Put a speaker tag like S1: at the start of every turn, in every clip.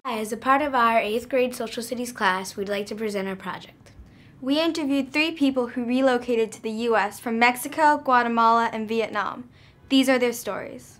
S1: As a part of our 8th grade social studies class, we'd like to present our project.
S2: We interviewed 3 people who relocated to the U.S. from Mexico, Guatemala, and Vietnam. These are their stories.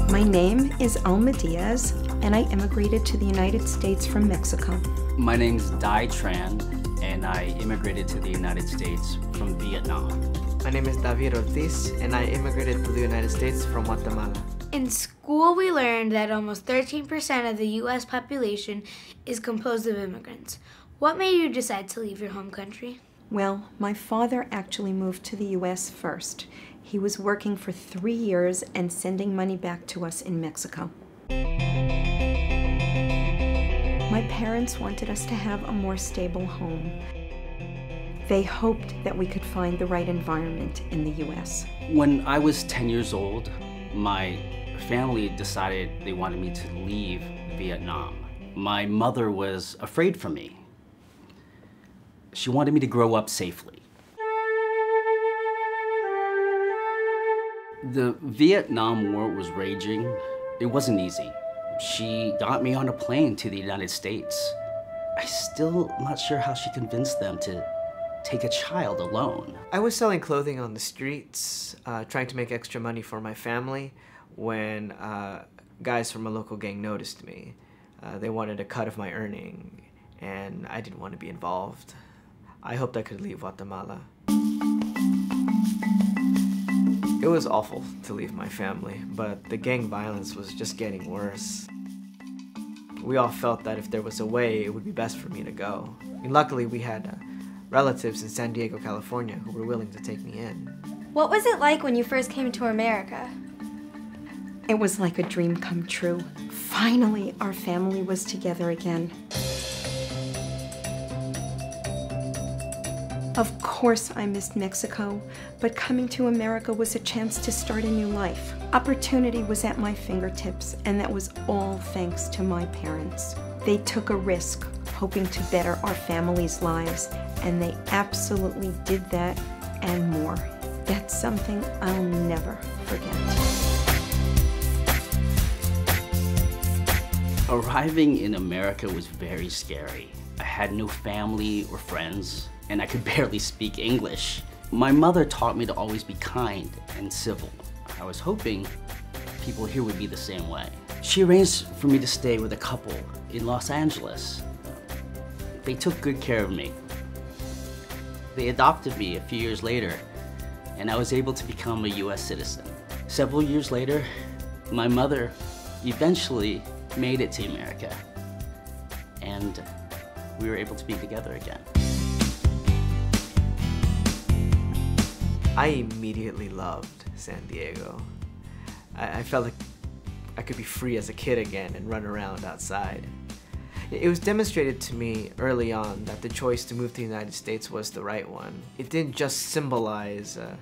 S3: My name is Alma Diaz, and I immigrated to the United States from Mexico.
S4: My name's Dai Tran, and I immigrated to the United States from Vietnam.
S5: My name is David Ortiz, and I immigrated to the United States from Guatemala.
S1: In school, we learned that almost 13% of the U.S. population is composed of immigrants. What made you decide to leave your home country?
S3: Well, my father actually moved to the U.S. first. He was working for 3 years and sending money back to us in Mexico. My parents wanted us to have a more stable home. They hoped that we could find the right environment in the U.S.
S4: When I was 10 years old, my family decided they wanted me to leave Vietnam. My mother was afraid for me. She wanted me to grow up safely. The Vietnam War was raging. It wasn't easy. She got me on a plane to the United States. I'm still not sure how she convinced them to take a child alone.
S5: I was selling clothing on the streets, trying to make extra money for my family, when guys from a local gang noticed me. They wanted a cut of my earning, and I didn't want to be involved. I hoped I could leave Guatemala. It was awful to leave my family, but the gang violence was just getting worse. We all felt that if there was a way, it would be best for me to go. And luckily, we had relatives in San Diego, California, who were willing to take me in.
S2: What was it like when you first came to America?
S3: It was like a dream come true. Finally, our family was together again. Of course, I missed Mexico, but coming to America was a chance to start a new life. Opportunity was at my fingertips, and that was all thanks to my parents. They took a risk, hoping to better our families' lives, and they absolutely did that and more. That's something I'll never forget.
S4: Arriving in America was very scary. I had no family or friends, and I could barely speak English. My mother taught me to always be kind and civil. I was hoping people here would be the same way. She arranged for me to stay with a couple in Los Angeles. They took good care of me. They adopted me a few years later, and I was able to become a U.S. citizen. Several years later, my mother eventually made it to America, and we were able to be together again.
S5: I immediately loved San Diego. I felt like I could be free as a kid again and run around outside. It was demonstrated to me early on that the choice to move to the United States was the right one. It didn't just symbolize a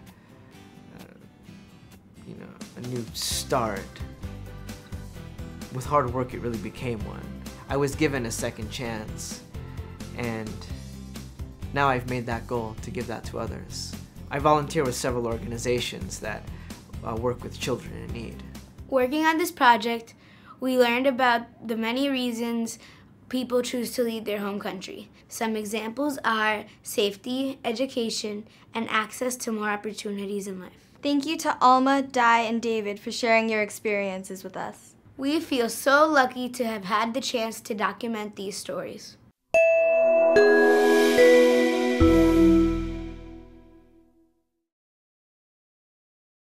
S5: new start. With hard work, it really became one. I was given a second chance, and now I've made that goal to give that to others. I volunteer with several organizations that work with children in need.
S1: Working on this project, we learned about the many reasons people choose to leave their home country. Some examples are safety, education, and access to more opportunities in life.
S2: Thank you to Alma, Dai, and David for sharing your experiences with us.
S1: We feel so lucky to have had the chance to document these stories.